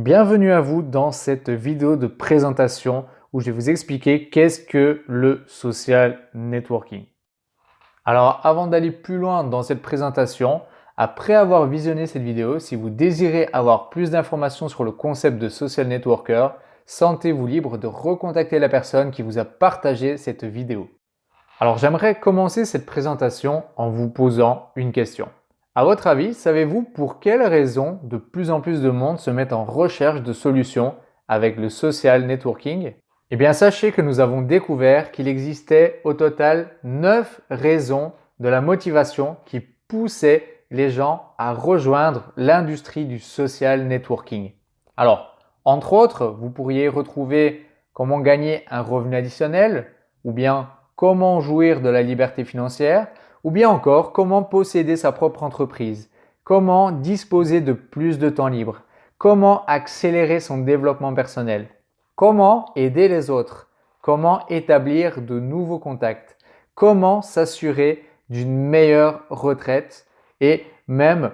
Bienvenue à vous dans cette vidéo de présentation où je vais vous expliquer qu'est-ce que le social networking. Alors avant d'aller plus loin dans cette présentation, après avoir visionné cette vidéo, si vous désirez avoir plus d'informations sur le concept de social networker, sentez-vous libre de recontacter la personne qui vous a partagé cette vidéo. Alors j'aimerais commencer cette présentation en vous posant une question. À votre avis, savez-vous pour quelles raisons de plus en plus de monde se met en recherche de solutions avec le social networking? Eh bien, sachez que nous avons découvert qu'il existait au total 9 raisons de la motivation qui poussaient les gens à rejoindre l'industrie du social networking. Alors, entre autres, vous pourriez retrouver comment gagner un revenu additionnel, ou bien comment jouir de la liberté financière, ou bien encore comment posséder sa propre entreprise, comment disposer de plus de temps libre, comment accélérer son développement personnel, comment aider les autres, comment établir de nouveaux contacts, comment s'assurer d'une meilleure retraite et même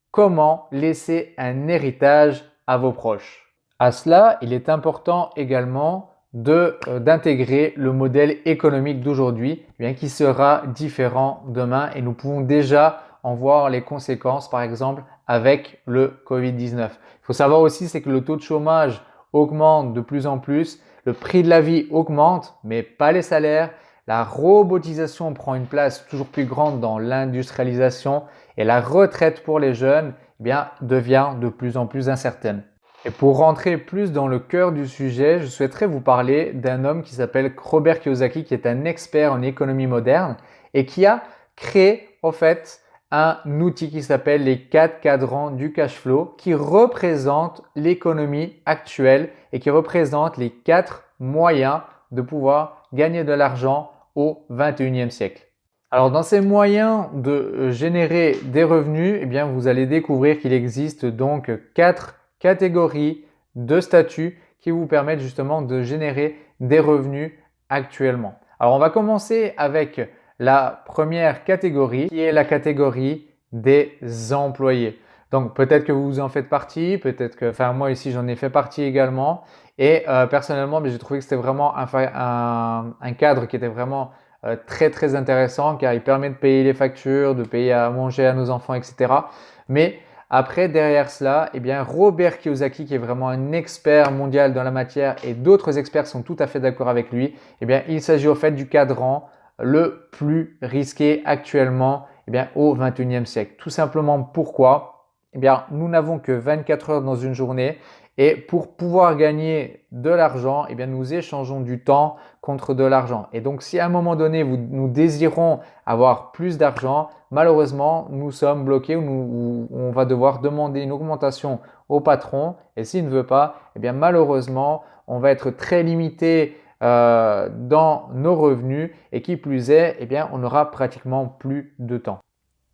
comment laisser un héritage à vos proches. À cela, il est important également d'intégrer le modèle économique d'aujourd'hui, qui sera différent demain et nous pouvons déjà en voir les conséquences, par exemple, avec le Covid-19. Il faut savoir aussi, c'est que le taux de chômage augmente de plus en plus, le prix de la vie augmente, mais pas les salaires. La robotisation prend une place toujours plus grande dans l'industrialisation et la retraite pour les jeunes devient de plus en plus incertaine. Et pour rentrer plus dans le cœur du sujet, je souhaiterais vous parler d'un homme qui s'appelle Robert Kiyosaki, qui est un expert en économie moderne et qui a créé en fait un outil qui s'appelle les 4 cadrans du cash flow, qui représente l'économie actuelle et qui représente les 4 moyens de pouvoir gagner de l'argent au 21e siècle. Alors dans ces moyens de générer des revenus, vous allez découvrir qu'il existe donc 4 catégories de statuts qui vous permettent justement de générer des revenus actuellement. Alors on va commencer avec la première catégorie qui est la catégorie des employés. Donc peut-être que vous en faites partie, peut-être que, moi ici j'en ai fait partie également et personnellement j'ai trouvé que c'était vraiment un cadre qui était vraiment très intéressant car il permet de payer les factures, de payer à manger à nos enfants, etc. Mais après, derrière cela, Robert Kiyosaki, qui est vraiment un expert mondial dans la matière et d'autres experts sont tout à fait d'accord avec lui, il s'agit au fait du cadran le plus risqué actuellement au 21e siècle. Tout simplement pourquoi? Nous n'avons que 24 heures dans une journée et pour pouvoir gagner de l'argent, nous échangeons du temps contre de l'argent. Et donc, si à un moment donné, nous désirons avoir plus d'argent, malheureusement, nous sommes bloqués ou on va devoir demander une augmentation au patron. Et s'il ne veut pas, malheureusement, on va être très limité dans nos revenus et qui plus est, on n'aura pratiquement plus de temps.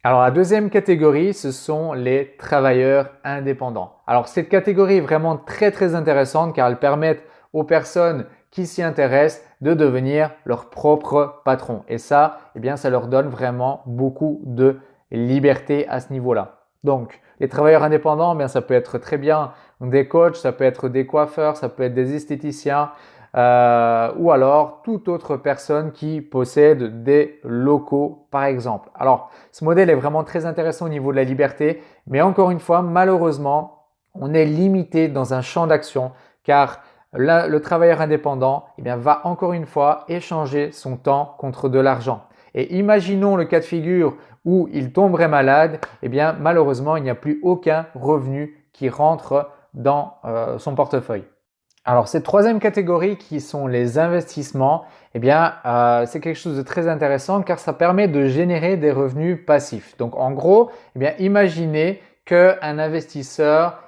Alors la deuxième catégorie, ce sont les travailleurs indépendants. Alors cette catégorie est vraiment très intéressante car elle permet aux personnes qui s'y intéressent de devenir leur propre patron. Et ça, ça leur donne vraiment beaucoup de liberté à ce niveau-là. Donc les travailleurs indépendants, ça peut être très bien des coachs, ça peut être des coiffeurs, ça peut être des esthéticiens, ou alors toute autre personne qui possède des locaux par exemple. Alors ce modèle est vraiment très intéressant au niveau de la liberté, mais encore une fois malheureusement on est limité dans un champ d'action car le travailleur indépendant va encore une fois échanger son temps contre de l'argent. Et imaginons le cas de figure où il tomberait malade, malheureusement il n'y a plus aucun revenu qui rentre dans son portefeuille. Alors cette troisième catégorie qui sont les investissements, c'est quelque chose de très intéressant car ça permet de générer des revenus passifs. Donc en gros, imaginez qu'un investisseur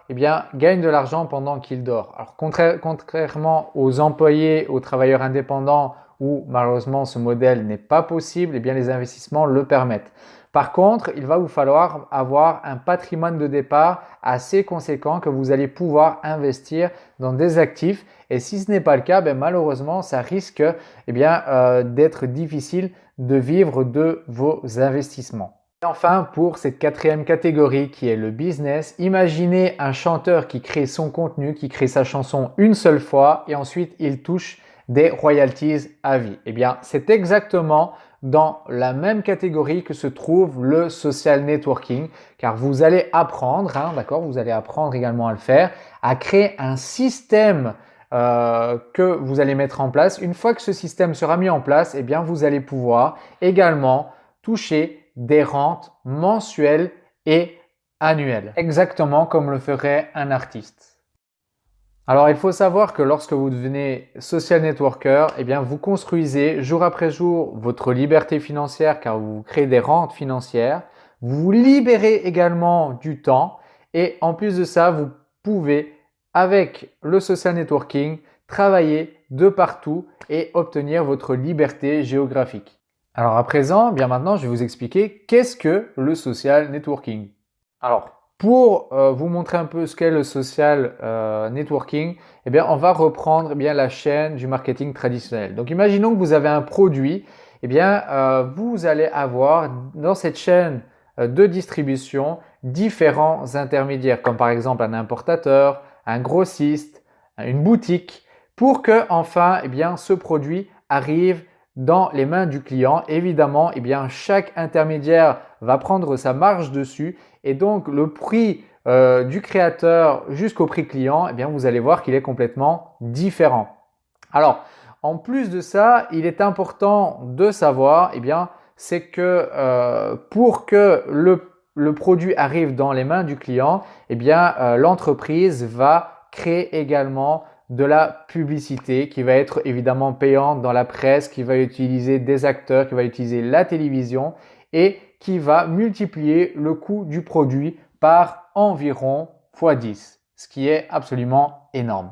gagne de l'argent pendant qu'il dort. Alors contrairement aux employés, aux travailleurs indépendants où malheureusement ce modèle n'est pas possible, les investissements le permettent. Par contre, il va vous falloir avoir un patrimoine de départ assez conséquent que vous allez pouvoir investir dans des actifs. Et si ce n'est pas le cas, malheureusement, ça risque d'être difficile de vivre de vos investissements. Et enfin, pour cette quatrième catégorie qui est le business, imaginez un chanteur qui crée son contenu, qui crée sa chanson une seule fois et ensuite il touche des royalties à vie. Eh bien, c'est exactement dans la même catégorie que se trouve le social networking, car vous allez apprendre, d'accord, vous allez apprendre également à le faire, à créer un système que vous allez mettre en place. Une fois que ce système sera mis en place, eh bien, vous allez pouvoir également toucher des rentes mensuelles et annuelles, exactement comme le ferait un artiste. Alors, il faut savoir que lorsque vous devenez social networker, eh bien, vous construisez jour après jour votre liberté financière car vous créez des rentes financières. Vous vous libérez également du temps et en plus de ça, vous pouvez, avec le social networking, travailler de partout et obtenir votre liberté géographique. Alors à présent, bien maintenant, je vais vous expliquer qu'est-ce que le social networking. Alors, pour vous montrer un peu ce qu'est le social networking, eh bien, on va reprendre la chaîne du marketing traditionnel. Donc, imaginons que vous avez un produit, eh bien, vous allez avoir dans cette chaîne de distribution différents intermédiaires, comme par exemple un importateur, un grossiste, une boutique, pour que enfin, eh bien, ce produit arrive dans les mains du client. Évidemment, eh bien, chaque intermédiaire va prendre sa marge dessus et donc le prix du créateur jusqu'au prix client, eh bien, vous allez voir qu'il est complètement différent. Alors, en plus de ça, il est important de savoir, eh bien, c'est que pour que le produit arrive dans les mains du client, eh bien, l'entreprise va créer également de la publicité qui va être évidemment payante dans la presse, qui va utiliser des acteurs, qui va utiliser la télévision et qui va multiplier le coût du produit par environ x10, ce qui est absolument énorme.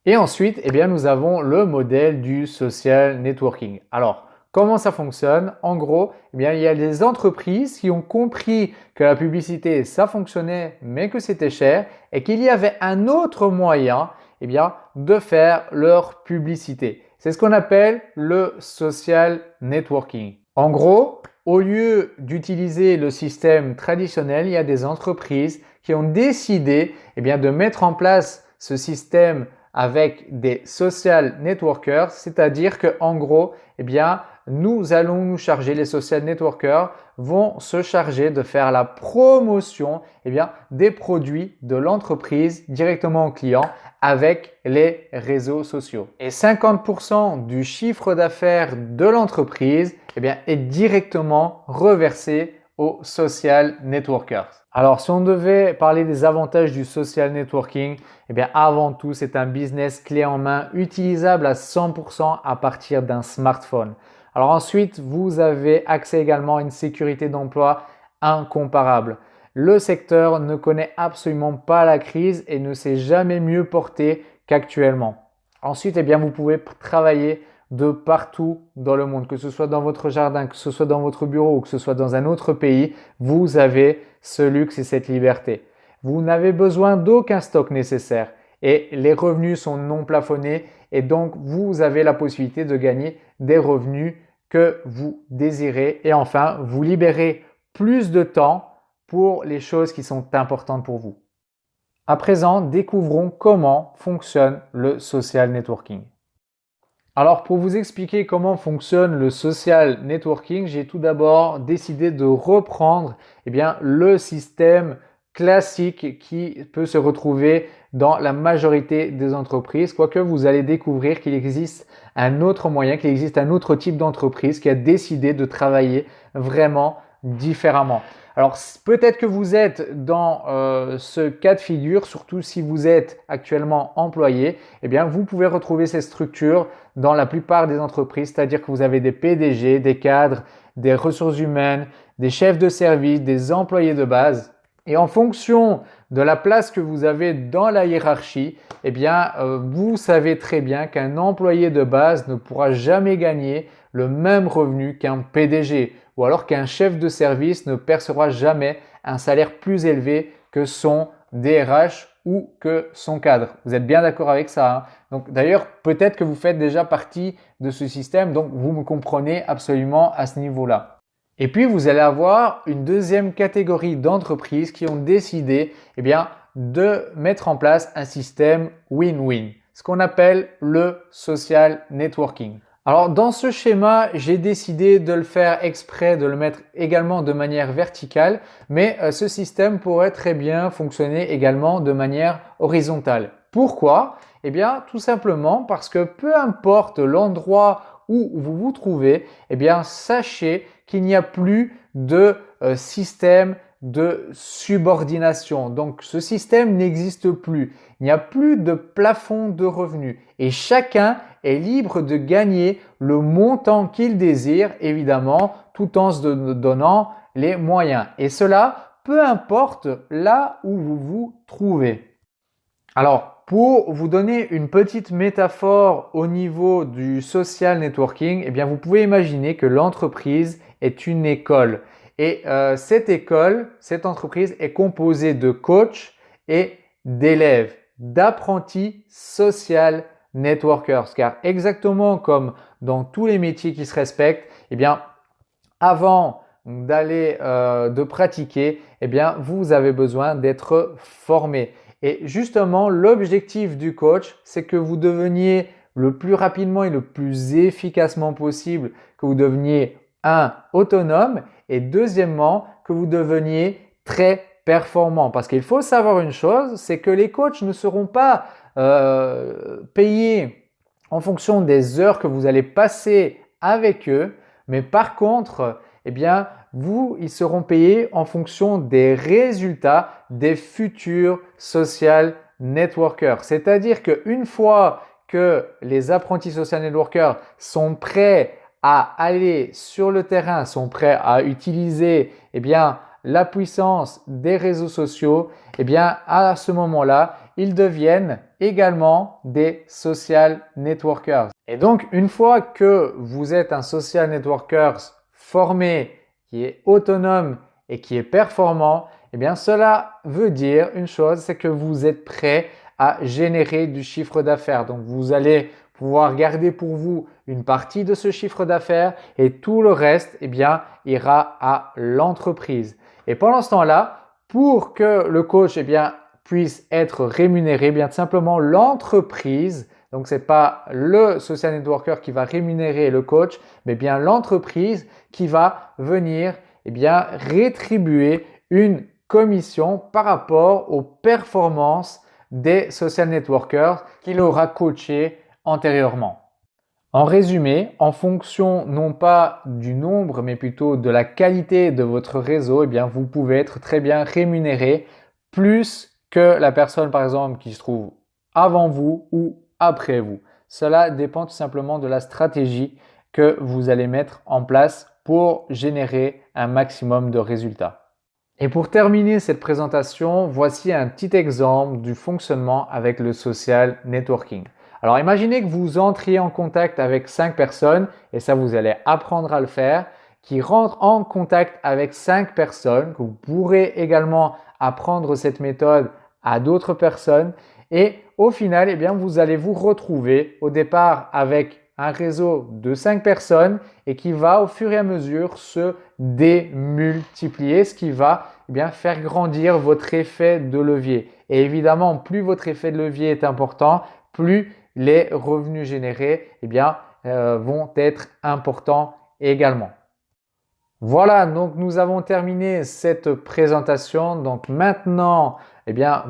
Et ensuite, eh bien, nous avons le modèle du social networking. Alors, comment ça fonctionne? En gros, eh bien, il y a des entreprises qui ont compris que la publicité, ça fonctionnait, mais que c'était cher et qu'il y avait un autre moyen eh bien, de faire leur publicité. C'est ce qu'on appelle le social networking. En gros, au lieu d'utiliser le système traditionnel, il y a des entreprises qui ont décidé eh bien, de mettre en place ce système avec des social networkers, c'est-à-dire que en gros, eh bien, nous allons nous charger, les social networkers vont se charger de faire la promotion eh bien, des produits de l'entreprise directement aux clients avec les réseaux sociaux. Et 50% du chiffre d'affaires de l'entreprise eh bien, est directement reversé aux social networkers. Alors, si on devait parler des avantages du social networking, eh bien, avant tout, c'est un business clé en main utilisable à 100% à partir d'un smartphone. Alors ensuite, vous avez accès également à une sécurité d'emploi incomparable. Le secteur ne connaît absolument pas la crise et ne s'est jamais mieux porté qu'actuellement. Ensuite, eh bien, vous pouvez travailler de partout dans le monde, que ce soit dans votre jardin, que ce soit dans votre bureau ou que ce soit dans un autre pays, vous avez ce luxe et cette liberté. Vous n'avez besoin d'aucun stock nécessaire et les revenus sont non plafonnés et donc vous avez la possibilité de gagner des revenus que vous désirez et enfin vous libérez plus de temps pour les choses qui sont importantes pour vous. À présent, découvrons comment fonctionne le social networking. Alors pour vous expliquer comment fonctionne le social networking, j'ai tout d'abord décidé de reprendre le système classique qui peut se retrouver dans la majorité des entreprises, quoique vous allez découvrir qu'il existe un autre moyen, qu'il existe un autre type d'entreprise qui a décidé de travailler vraiment différemment. Alors peut-être que vous êtes dans ce cas de figure, surtout si vous êtes actuellement employé, eh bien vous pouvez retrouver ces structures dans la plupart des entreprises, c'est-à-dire que vous avez des PDG, des cadres, des ressources humaines, des chefs de service, des employés de base. Et en fonction de la place que vous avez dans la hiérarchie, eh bien, vous savez très bien qu'un employé de base ne pourra jamais gagner le même revenu qu'un PDG ou alors qu'un chef de service ne percevra jamais un salaire plus élevé que son DRH ou que son cadre. Vous êtes bien d'accord avec ça, Donc d'ailleurs, peut-être que vous faites déjà partie de ce système, donc vous me comprenez absolument à ce niveau-là. Et puis, vous allez avoir une deuxième catégorie d'entreprises qui ont décidé de mettre en place un système win-win, ce qu'on appelle le social networking. Alors, dans ce schéma, j'ai décidé de le faire exprès, de le mettre également de manière verticale, mais ce système pourrait très bien fonctionner également de manière horizontale. Pourquoi? Eh bien, tout simplement parce que peu importe l'endroit où vous vous trouvez, sachez qu'il n'y a plus de système de subordination. Donc, ce système n'existe plus. Il n'y a plus de plafond de revenus et chacun est libre de gagner le montant qu'il désire, évidemment, tout en se donnant les moyens. Et cela, peu importe là où vous vous trouvez. Alors, pour vous donner une petite métaphore au niveau du social networking, vous pouvez imaginer que l'entreprise est une école. Et cette entreprise est composée de coachs et d'élèves, d'apprentis social networkers. Car exactement comme dans tous les métiers qui se respectent, avant de pratiquer, vous avez besoin d'être formé. Et justement, l'objectif du coach, c'est que vous deveniez le plus rapidement et le plus efficacement possible, que vous deveniez autonome et deuxièmement, que vous deveniez très performant. Parce qu'il faut savoir une chose, c'est que les coachs ne seront pas payés en fonction des heures que vous allez passer avec eux, mais par contre, ils seront payés en fonction des résultats des futurs social networkers. C'est-à-dire qu'une fois que les apprentis social networkers sont prêts à aller sur le terrain, sont prêts à utiliser la puissance des réseaux sociaux, à ce moment-là, ils deviennent également des social networkers. Et donc, une fois que vous êtes un social networker formé, qui est autonome et qui est performant, cela veut dire une chose, c'est que vous êtes prêt à générer du chiffre d'affaires. Donc, vous allez pouvoir garder pour vous une partie de ce chiffre d'affaires et tout le reste, ira à l'entreprise. Et pendant ce temps-là, pour que le coach, puisse être rémunéré, tout simplement l'entreprise, donc ce n'est pas le social networker qui va rémunérer le coach, mais bien l'entreprise qui va venir rétribuer une commission par rapport aux performances des social networkers qu'il aura coachés antérieurement. En résumé, en fonction non pas du nombre mais plutôt de la qualité de votre réseau, vous pouvez être très bien rémunéré plus que la personne par exemple qui se trouve avant vous ou après vous. Cela dépend tout simplement de la stratégie que vous allez mettre en place pour générer un maximum de résultats. Et pour terminer cette présentation, voici un petit exemple du fonctionnement avec le social networking. Alors imaginez que vous entriez en contact avec 5 personnes, et ça vous allez apprendre à le faire, qui rentrent en contact avec 5 personnes, que vous pourrez également apprendre cette méthode à d'autres personnes et au final, vous allez vous retrouver au départ avec un réseau de 5 personnes et qui va au fur et à mesure se démultiplier, ce qui va faire grandir votre effet de levier. Et évidemment, plus votre effet de levier est important, plus les revenus générés vont être importants également. Voilà, donc nous avons terminé cette présentation. Donc maintenant,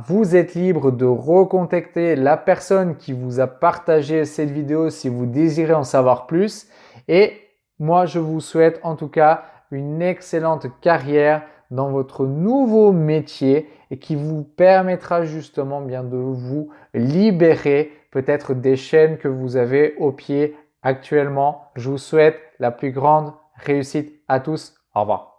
vous êtes libre de recontacter la personne qui vous a partagé cette vidéo si vous désirez en savoir plus. Et moi, je vous souhaite en tout cas une excellente carrière dans votre nouveau métier et qui vous permettra justement de vous libérer peut-être des chaînes que vous avez au pied actuellement. Je vous souhaite la plus grande réussite à tous. Au revoir.